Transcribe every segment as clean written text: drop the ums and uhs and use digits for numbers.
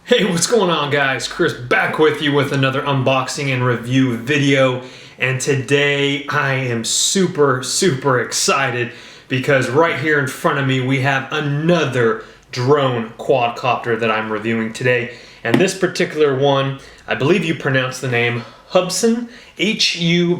Hey, what's going on, guys? Chris back with you with another unboxing and review video. And today I am super excited because right here in front of me we have another drone quadcopter that I'm reviewing today. And this particular one, I believe you pronounce the name Hubsan, H-U-B-S-A-N,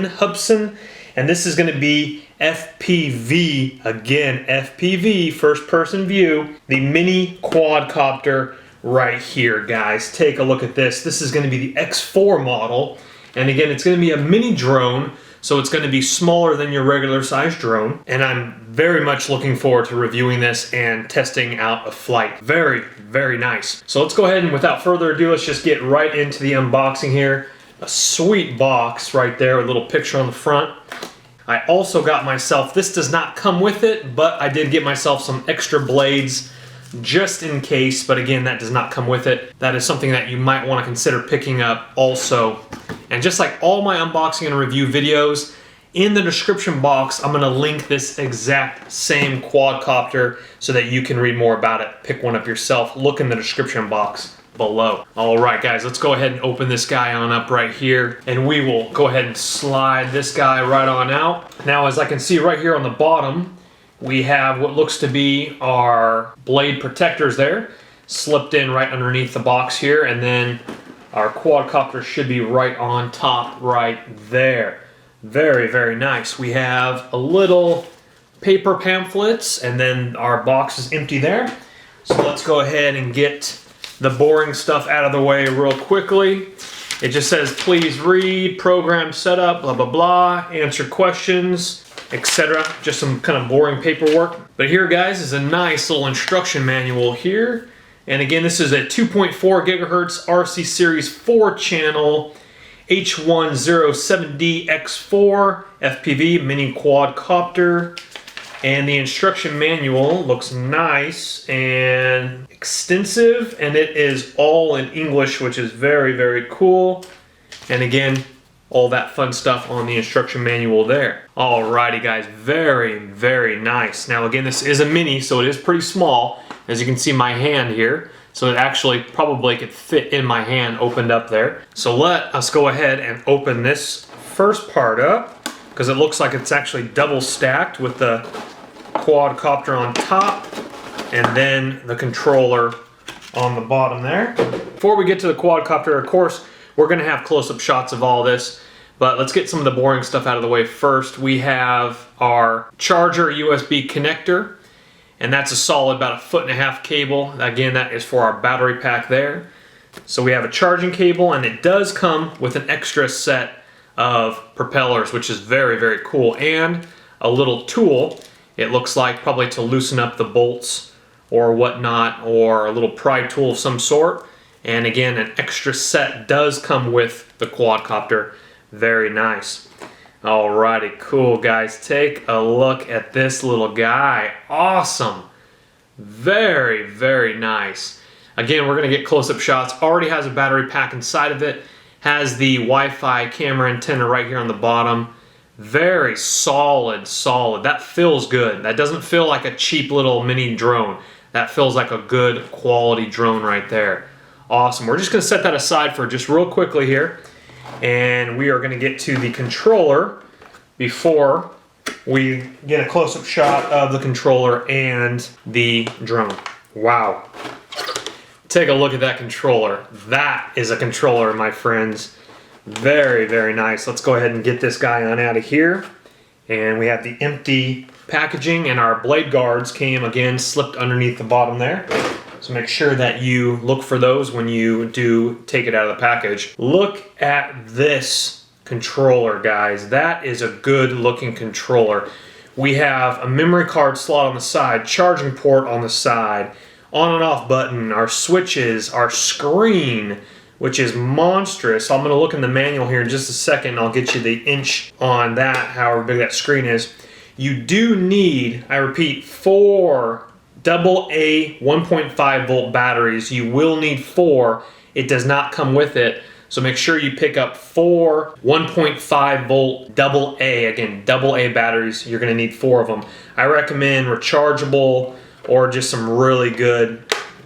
Hubsan. And this is going to be FPV, again, FPV, first person view, the mini quadcopter right here, guys. Take a look at this. This is going to be the X4 model. And again, it's going to be a mini drone, so it's going to be smaller than your regular size drone. And I'm very much looking forward to reviewing this and testing out a flight. Very nice. So let's go ahead and without further ado, let's just get right into the unboxing here. A sweet box right there with a little picture on the front. I also got myself, this does not come with it, but I did get myself some extra blades just in case, but again, that does not come with it. That is something that you might want to consider picking up also. And just like all my unboxing and review videos, in the description box, I'm going to link this exact same quadcopter so that you can read more about it. Pick one up yourself. Look in the description box below. All right, guys, let's go ahead and open this guy on up right here, and we will go ahead and slide this guy right on out. Now, as I can see right here on the bottom, we have what looks to be our blade protectors there, slipped in right underneath the box here, and then our quadcopter should be right on top right there. Very nice. We have a little paper pamphlets, and then our box is empty there. So let's go ahead and get the boring stuff out of the way real quickly. It just says, please read, program setup, blah, blah, answer questions, etc. Just some kind of boring paperwork. But here, guys, is a nice little instruction manual here. And again, this is a 2.4 gigahertz RC Series 4 channel H107D X4 FPV mini quadcopter. And the instruction manual looks nice and extensive, and it is all in English, which is very cool. And again, all that fun stuff on the instruction manual there. Alrighty, guys, very nice. Now again, this is a mini, so it is pretty small. As you can see my hand here, so it actually probably could fit in my hand opened up there. So let us go ahead and open this first part up, because it looks like it's actually double stacked with the quadcopter on top and then the controller on the bottom there. Before we get to the quadcopter, of course, we're going to have close-up shots of all this, but let's get some of the boring stuff out of the way first. We have our charger USB connector, and that's a solid about 1.5 foot cable. Again, that is for our battery pack there. So we have a charging cable, and it does come with an extra set of propellers, which is very cool, and a little tool. It looks like probably to loosen up the bolts or whatnot, or a little pry tool of some sort. And again, an extra set does come with the quadcopter. Very nice. Alrighty, cool, guys. Take a look at this little guy. Awesome. Very nice. Again, we're going to get close-up shots. Already has a battery pack inside of it. Has the Wi-Fi camera antenna right here on the bottom. Very solid. That feels good. That doesn't feel like a cheap little mini drone. That feels like a good quality drone right there. Awesome. We're just going to set that aside for just real quickly here. And we are going to get to the controller before we get a close-up shot of the controller and the drone. Wow. Take a look at that controller. That is a controller, my friends. Very nice. Let's go ahead and get this guy on out of here. And we have the empty packaging, and our blade guards came again slipped underneath the bottom there. So make sure that you look for those when you do take it out of the package. Look at this controller, guys. That is a good looking controller. We have a memory card slot on the side, charging port on the side, on and off button, our switches, our screen, which is monstrous. So I'm going to look in the manual here in just a second. I'll get you the inch on that, however big that screen is. You do need, I repeat, 4 AA 1.5 volt batteries. You will need 4. It does not come with it. So make sure you pick up 4 1.5 volt AA, again, AA batteries. You're going to need 4 of them. I recommend rechargeable or just some really good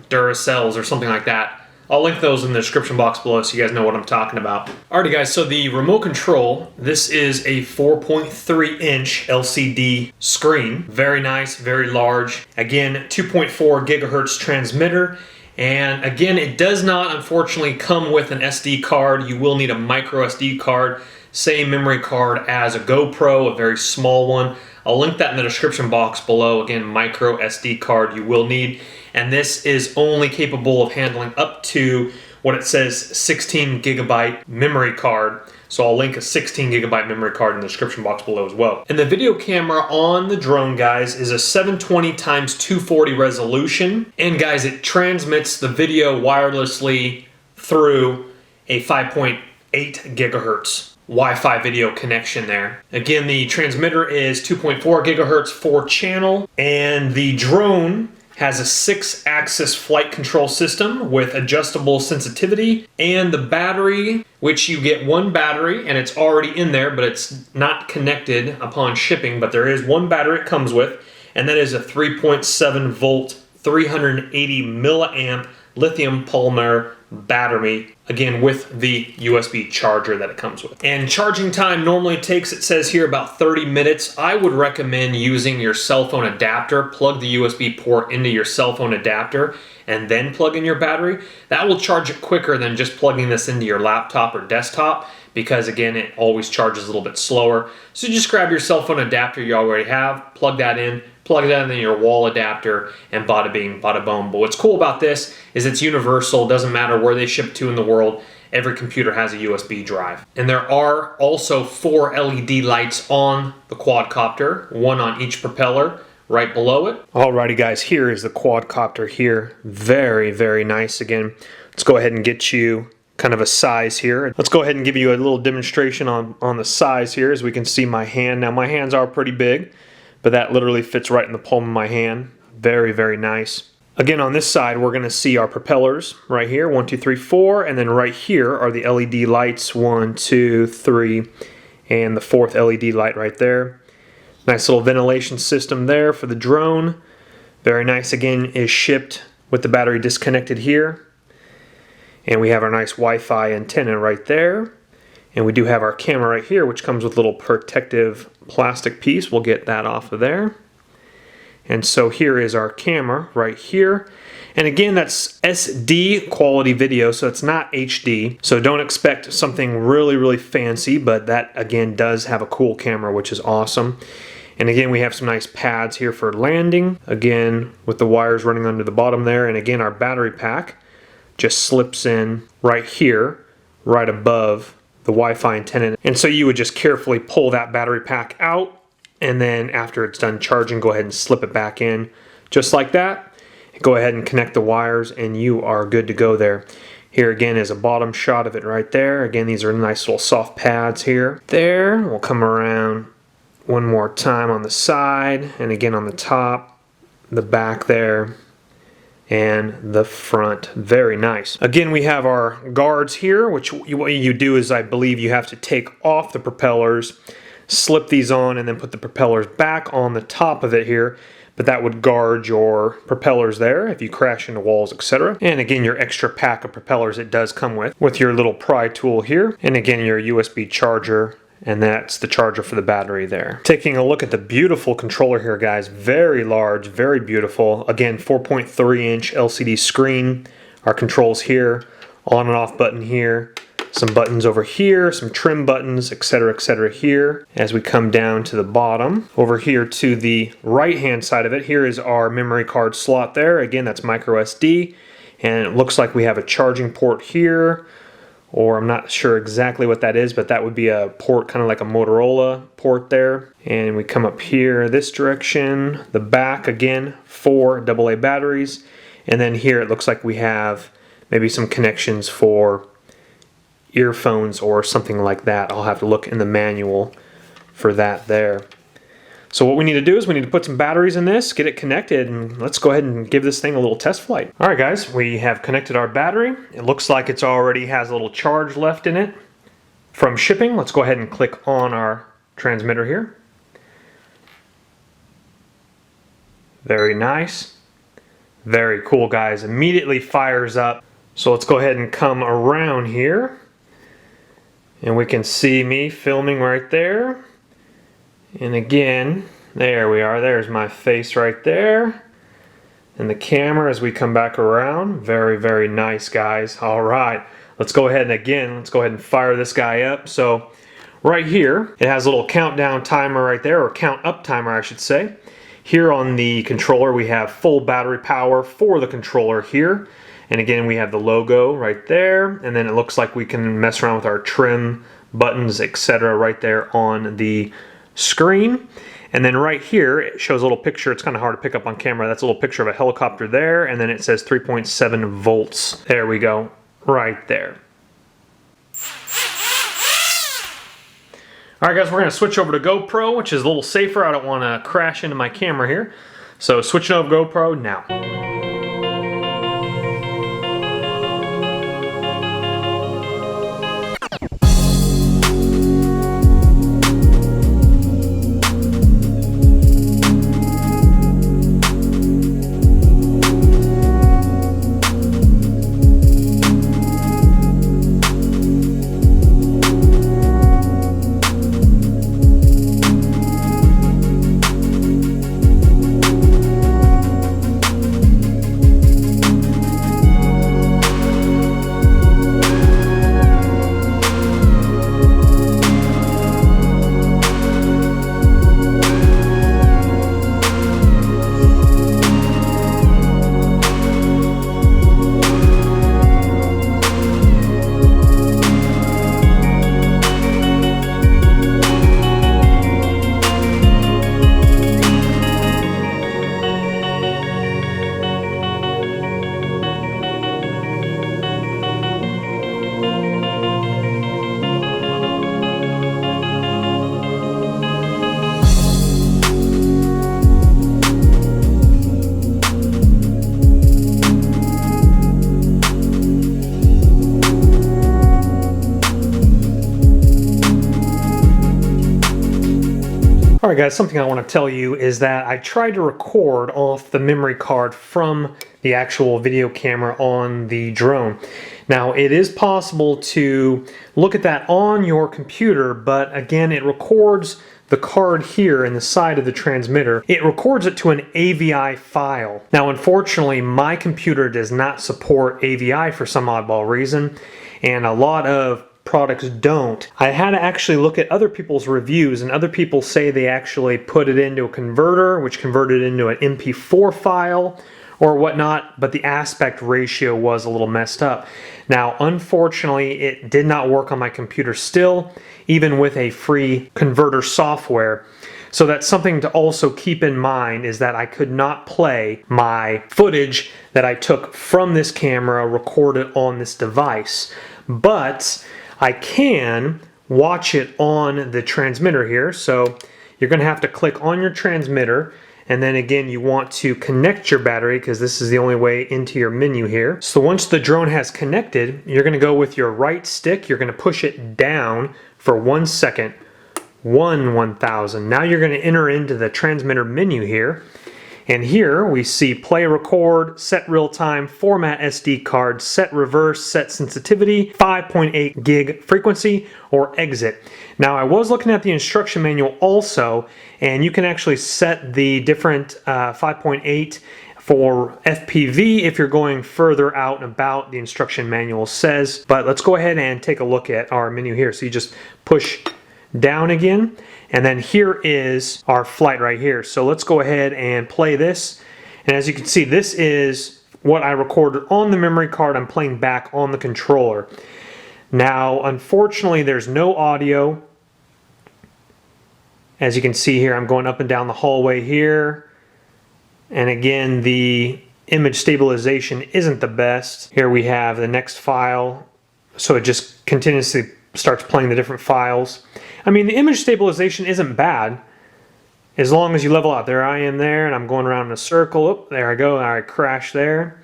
Duracells or something like that. I'll link those in the description box below so you guys know what I'm talking about. Alrighty guys, so the remote control, this is a 4.3 inch LCD screen. Very nice, very large. Again, 2.4 gigahertz transmitter. And again, it does not unfortunately come with an SD card. You will need a micro SD card, same memory card as a GoPro, a very small one. I'll link that in the description box below. Again, micro SD card you will need. And this is only capable of handling up to what it says 16 gigabyte memory card. So I'll link a 16 gigabyte memory card in the description box below as well. And the video camera on the drone, guys, is a 720 x 240 resolution. And guys, it transmits the video wirelessly through a 5.8 gigahertz Wi-Fi video connection there. Again, the transmitter is 2.4 gigahertz 4-channel, and the drone has a 6-axis flight control system with adjustable sensitivity, and the battery, which you get one battery, and it's already in there, but it's not connected upon shipping, but there is one battery it comes with, and that is a 3.7 volt, 380 milliamp lithium polymer battery, again with the USB charger that it comes with. And charging time normally takes, it says here, about 30 minutes. I would recommend using your cell phone adapter. Plug the USB port into your cell phone adapter and then plug in your battery. That will charge it quicker than just plugging this into your laptop or desktop, because again, it always charges a little bit slower. So just grab your cell phone adapter you already have, plug that in, plug it in your wall adapter, and bada bing, bada boom. But what's cool about this is it's universal. Doesn't matter where they ship to in the world. Every computer has a USB drive. And there are also 4 LED lights on the quadcopter, one on each propeller right below it. Alrighty guys, here is the quadcopter here. Very, very nice. Again, let's go ahead and get you kind of a size here. Let's go ahead and give you a little demonstration on the size here. As we can see my hand. Now my hands are pretty big, but that literally fits right in the palm of my hand. Very, very nice. Again, on this side, we're gonna see our propellers right here, 1, 2, 3, 4, and then right here are the LED lights, 1, 2, 3, and the 4th LED light right there. Nice little ventilation system there for the drone. Very nice. Again, is shipped with the battery disconnected here. And we have our nice Wi-Fi antenna right there. And we do have our camera right here, which comes with a little protective plastic piece. We'll get that off of there. And so here is our camera right here. And again, that's SD quality video, so it's not HD. So don't expect something really, really fancy, but that again does have a cool camera, which is awesome. And again, we have some nice pads here for landing. Again, with the wires running under the bottom there. And again, our battery pack just slips in right here, right above the Wi-Fi antenna. And so you would just carefully pull that battery pack out, and then after it's done charging, go ahead and slip it back in just like that. Go ahead and connect the wires and you are good to go there. Here again is a bottom shot of it right there. Again, these are nice little soft pads here. There, we'll come around one more time on the side, and again on the top, the back there, and the front. Very nice. Again, we have our guards here, which what you do is, I believe you have to take off the propellers, slip these on, and then put the propellers back on the top of it here. But that would guard your propellers there if you crash into walls, etc. And again, your extra pack of propellers it does come with your little pry tool here. And again, your USB charger, and that's the charger for the battery there. Taking a look at the beautiful controller here, guys. Very large, very beautiful. Again, 4.3 inch LCD screen. Our controls here, on and off button here. Some buttons over here, some trim buttons, etc. here. As we come down to the bottom, over here to the right hand side of it, here is our memory card slot there. Again, that's micro SD, and it looks like we have a charging port here, or I'm not sure exactly what that is, but that would be a port kind of like a Motorola port there. And we come up here this direction, the back again, 4 AA batteries, and then here it looks like we have maybe some connections for earphones or something like that. I'll have to look in the manual for that there. So what we need to do is we need to put some batteries in this, get it connected, and let's go ahead and give this thing a little test flight. Alright guys, we have connected our battery. It looks like it's already has a little charge left in it from shipping. Let's go ahead and click on our transmitter here. Very nice. Very cool, guys. Immediately fires up. So let's go ahead and come around here. And we can see me filming right there. And again, there we are. There's my face right there. And the camera as we come back around. Very, very nice, guys. All right. Let's go ahead and fire this guy up. So right here, it has a little countdown timer right there, or count up timer, I should say. Here on the controller, we have full battery power for the controller here. And again, we have the logo right there. And then it looks like we can mess around with our trim buttons, etc. right there on the screen. And then right here, it shows a little picture. It's kind of hard to pick up on camera. That's a little picture of a helicopter there. And then it says 3.7 volts. There we go, right there. All right, guys, we're going to switch over to GoPro, which is a little safer. I don't want to crash into my camera here. So switching over to GoPro now. Alright guys, something I want to tell you is that I tried to record off the memory card from the actual video camera on the drone. Now it is possible to look at that on your computer, but again it records the card here in the side of the transmitter. It records it to an AVI file. Now unfortunately my computer does not support AVI for some oddball reason, and a lot of products don't. I had to actually look at other people's reviews, and other people say they actually put it into a converter, which converted it into an MP4 file or whatnot, but the aspect ratio was a little messed up. Now, unfortunately, it did not work on my computer still, even with a free converter software. So that's something to also keep in mind, is that I could not play my footage that I took from this camera recorded on this device. But I can watch it on the transmitter here. So you're going to have to click on your transmitter, and then again you want to connect your battery because this is the only way into your menu here. So once the drone has connected, you're going to go with your right stick, you're going to push it down for 1 second, 1000. Now you're going to enter into the transmitter menu here. And here we see play record, set real time, format SD card, set reverse, set sensitivity, 5.8 gig frequency, or exit. Now I was looking at the instruction manual also, and you can actually set the different 5.8 for FPV if you're going further out and about, the instruction manual says. But let's go ahead and take a look at our menu here. So you just push down again, and then here is our flight right here. So let's go ahead and play this, and as you can see, this is what I recorded on the memory card. I'm playing back on the controller. Now unfortunately there's no audio. As you can see here, I'm going up and down the hallway here, and again the image stabilization isn't the best. Here we have the next file, so it just continuously starts playing the different files. I mean, the image stabilization isn't bad as long as you level out. There I am there, and I'm going around in a circle. Oh, there I go. I crash there.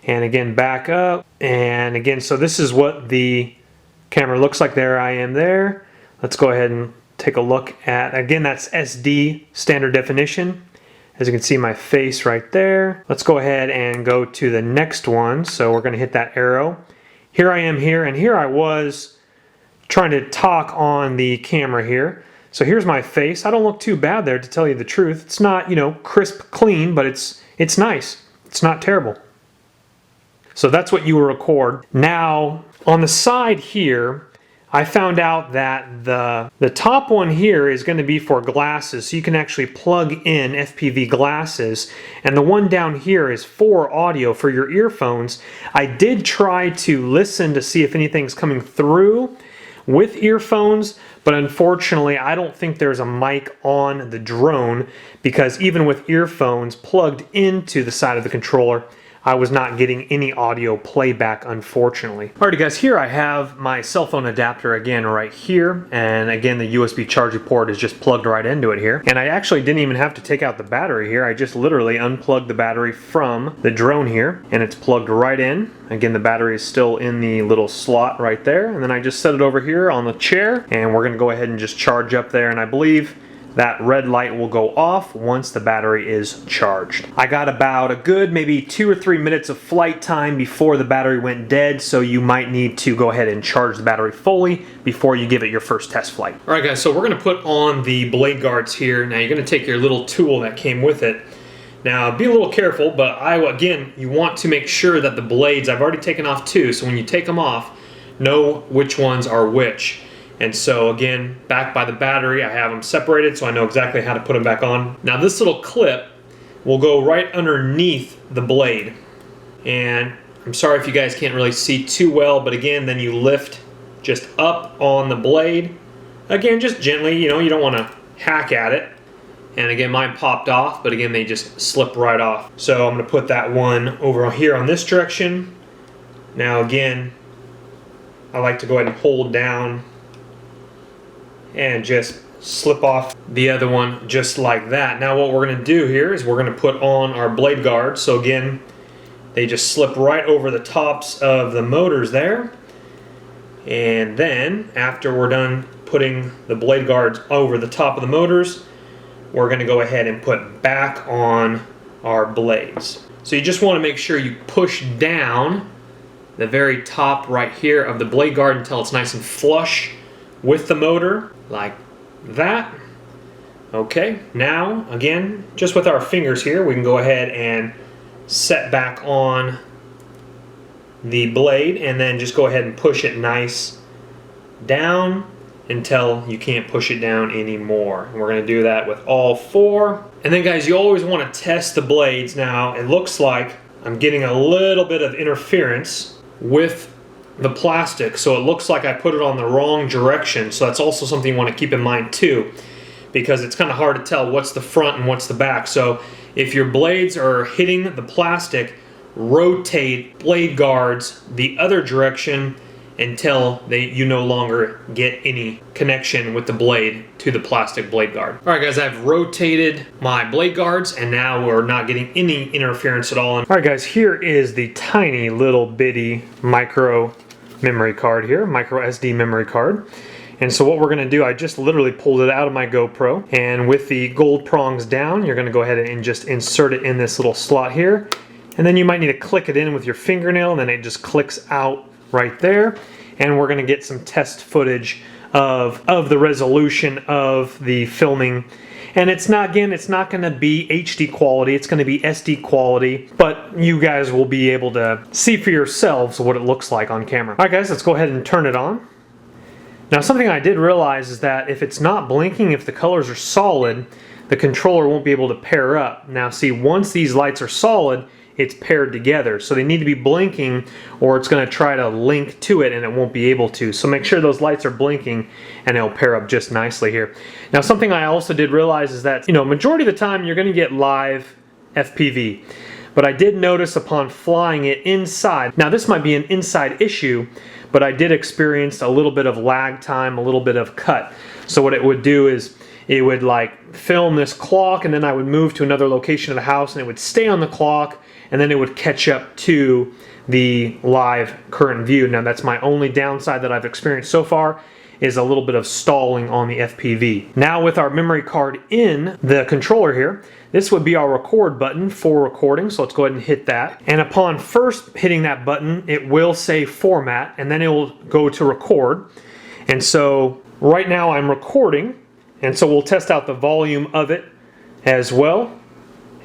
And again, back up. And again, so this is what the camera looks like. There I am there. Let's go ahead and take a look at, again, that's SD standard definition. As you can see, my face right there. Let's go ahead and go to the next one. So we're gonna hit that arrow. Here I am here, and here I was trying to talk on the camera here. So here's my face. I don't look too bad there, to tell you the truth. It's not, you know, crisp clean, but it's nice. It's not terrible. So that's what you will record. Now, on the side here, I found out that the top one here is going to be for glasses, so you can actually plug in FPV glasses, and the one down here is for audio for your earphones. I did try to listen to see if anything's coming through with earphones, but unfortunately I don't think there's a mic on the drone, because even with earphones plugged into the side of the controller, I was not getting any audio playback, unfortunately. Alrighty guys, here I have my cell phone adapter again right here, and again the USB charging port is just plugged right into it here. And I actually didn't even have to take out the battery here. I just literally unplugged the battery from the drone here, and it's plugged right in. Again, the battery is still in the little slot right there, and then I just set it over here on the chair, and we're gonna go ahead and just charge up there, and I believe that red light will go off once the battery is charged. I got about a good maybe 2 or 3 minutes of flight time before the battery went dead, so you might need to go ahead and charge the battery fully before you give it your first test flight. Alright guys, so we're going to put on the blade guards here. Now you're going to take your little tool that came with it. Now be a little careful, but again, you want to make sure that the blades, I've already taken off 2, so when you take them off, know which ones are which. And so again, back by the battery, I have them separated so I know exactly how to put them back on. Now this little clip will go right underneath the blade. And I'm sorry if you guys can't really see too well, but again, then you lift just up on the blade. Again, just gently, you know, you don't want to hack at it. And again, mine popped off, but again, they just slip right off. So I'm going to put that one over here on this direction. Now again, I like to go ahead and hold down and just slip off the other one just like that. Now what we're going to do here is we're going to put on our blade guards. So again, they just slip right over the tops of the motors there. And then after we're done putting the blade guards over the top of the motors, we're going to go ahead and put back on our blades. So you just want to make sure you push down the very top right here of the blade guard until it's nice and flush with the motor, like that. Okay, now again, just with our fingers here, we can go ahead and set back on the blade and then just go ahead and push it nice down until you can't push it down anymore. And we're going to do that with all 4. And then guys, you always want to test the blades. Now it looks like I'm getting a little bit of interference with the plastic, so it looks like I put it on the wrong direction. So that's also something you want to keep in mind too, because it's kind of hard to tell what's the front and what's the back. So if your blades are hitting the plastic, rotate blade guards the other direction until you no longer get any connection with the blade to the plastic blade guard. Alright guys, I've rotated my blade guards and now we're not getting any interference at all. Alright guys, here is the tiny little bitty micro memory card here, micro SD memory card. And so what we're going to do, I just literally pulled it out of my GoPro, and with the gold prongs down, you're going to go ahead and just insert it in this little slot here. And then you might need to click it in with your fingernail, and then it just clicks out right there. And we're going to get some test footage of the resolution of the filming. And it's not going to be HD quality, it's going to be SD quality, but you guys will be able to see for yourselves what it looks like on camera. Alright guys, let's go ahead and turn it on. Now something I did realize is that if it's not blinking, if the colors are solid, the controller won't be able to pair up. Now see, once these lights are solid, it's paired together. So they need to be blinking or it's going to try to link to it and it won't be able to. So make sure those lights are blinking and it'll pair up just nicely here. Now something I also did realize is that, majority of the time you're going to get live FPV. But I did notice upon flying it inside, now this might be an inside issue, but I did experience a little bit of lag time, a little bit of cut. So what it would do is it would like film this clock and then I would move to another location of the house and it would stay on the clock and then it would catch up to the live current view. Now that's my only downside that I've experienced so far. is a little bit of stalling on the FPV. Now with our memory card in the controller here, this would be our record button for recording, so let's go ahead and hit that. And upon first hitting that button, it will say format, and then it will go to record. And so right now I'm recording, and so we'll test out the volume of it as well.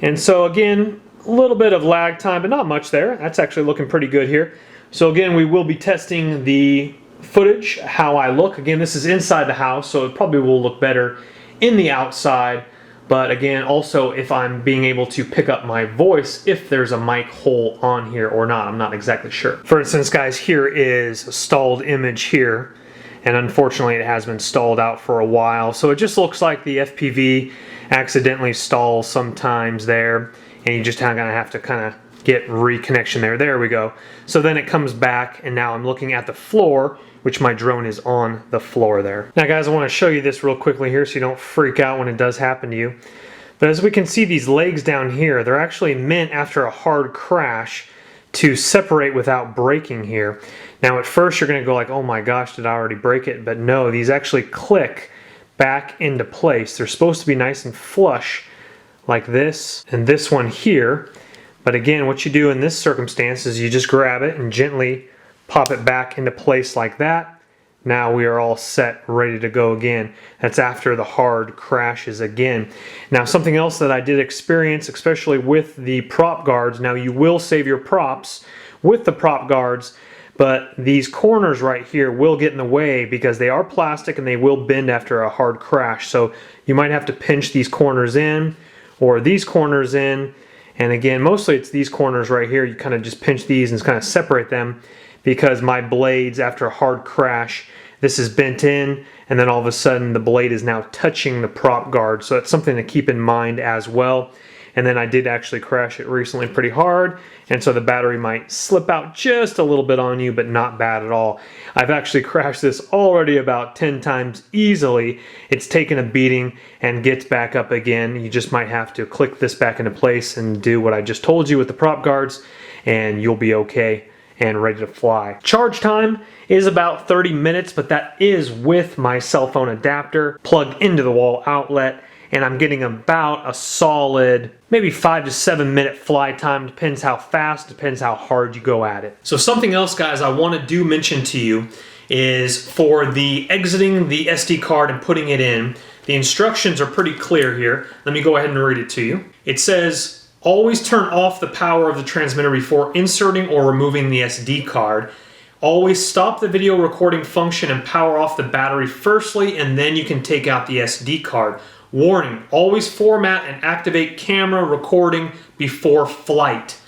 And so again, a little bit of lag time, but not much there. That's actually looking pretty good here. So again, we will be testing the footage, how I look. Again, this is inside the house, so it probably will look better in the outside. But again, also if I'm being able to pick up my voice, if there's a mic hole on here or not, I'm not exactly sure. For instance, guys, here is a stalled image here. And unfortunately it has been stalled out for a while. So it just looks like the FPV accidentally stalls sometimes there. And you just gonna have to kind of get reconnection there. There we go. So then it comes back, and now I'm looking at the floor, which my drone is on the floor there. Now guys, I want to show you this real quickly here so you don't freak out when it does happen to you. But as we can see, these legs down here, they're actually meant after a hard crash to separate without breaking here. Now at first you're going to go like, oh my gosh, did I already break it? But no, these actually click back into place. They're supposed to be nice and flush like this and this one here. But again, what you do in this circumstance is you just grab it and gently pop it back into place like that. Now we are all set, ready to go again. That's after the hard crashes again. Now something else that I did experience, especially with the prop guards, now you will save your props with the prop guards, but these corners right here will get in the way because they are plastic and they will bend after a hard crash. So you might have to pinch these corners in or these corners in. And again, mostly it's these corners right here. You kind of just pinch these and kind of separate them, because my blades, after a hard crash, this is bent in, and then all of a sudden the blade is now touching the prop guard. So that's something to keep in mind as well. And then I did actually crash it recently pretty hard, and so the battery might slip out just a little bit on you, but not bad at all. I've actually crashed this already about 10 times easily. It's taken a beating and gets back up again. You just might have to click this back into place and do what I just told you with the prop guards, and you'll be okay and ready to fly. Charge time is about 30 minutes, but that is with my cell phone adapter plugged into the wall outlet, and I'm getting about a solid maybe 5 to 7 minute fly time. Depends how fast, depends how hard you go at it. So something else, guys, I want to mention to you is for the exiting the SD card and putting it in, the instructions are pretty clear here. Let me go ahead and read it to you. It says, always turn off the power of the transmitter before inserting or removing the SD card. Always stop the video recording function and power off the battery firstly, and then you can take out the SD card. Warning, always format and activate camera recording before flight.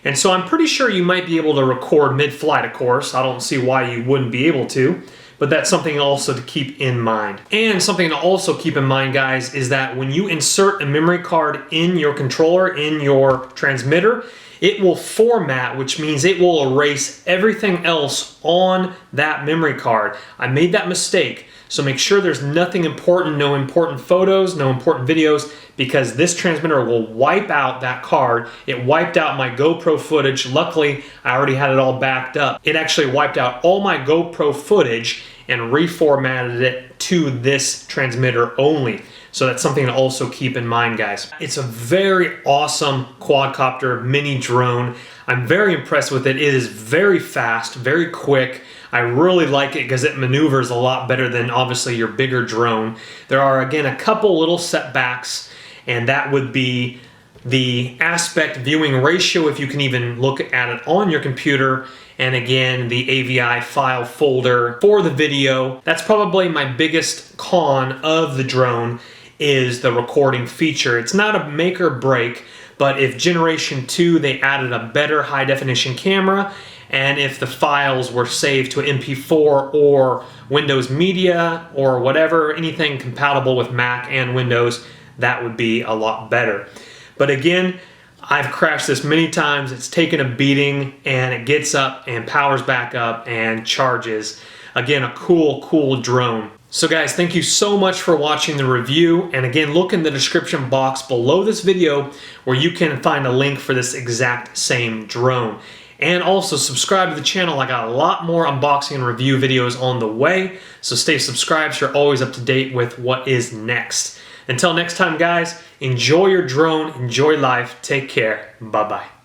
And so I'm pretty sure you might be able to record mid-flight, of course. I don't see why you wouldn't be able to. But that's something also to keep in mind. And something to also keep in mind, guys, is that when you insert a memory card in your controller, in your transmitter, it will format, which means it will erase everything else on that memory card. I made that mistake. So make sure there's nothing important, no important photos, no important videos, because this transmitter will wipe out that card. It wiped out my GoPro footage. Luckily, I already had it all backed up. It actually wiped out all my GoPro footage and reformatted it to this transmitter only. So that's something to also keep in mind, guys. It's a very awesome quadcopter mini drone. I'm very impressed with it. It is very fast, very quick. I really like it because it maneuvers a lot better than obviously your bigger drone. There are, again, a couple little setbacks, and that would be the aspect viewing ratio, if you can even look at it on your computer, and again, the AVI file folder for the video. That's probably my biggest con of the drone, is the recording feature. It's not a make or break, but if Generation 2, they added a better high definition camera, and if the files were saved to an MP4 or Windows Media or whatever, anything compatible with Mac and Windows, that would be a lot better. But again, I've crashed this many times. It's taken a beating, and it gets up and powers back up and charges. Again, a cool drone. So guys, thank you so much for watching the review. And again, look in the description box below this video where you can find a link for this exact same drone. And also subscribe to the channel. I got a lot more unboxing and review videos on the way. So stay subscribed so you're always up to date with what is next. Until next time, guys, enjoy your drone, enjoy life, take care, bye-bye.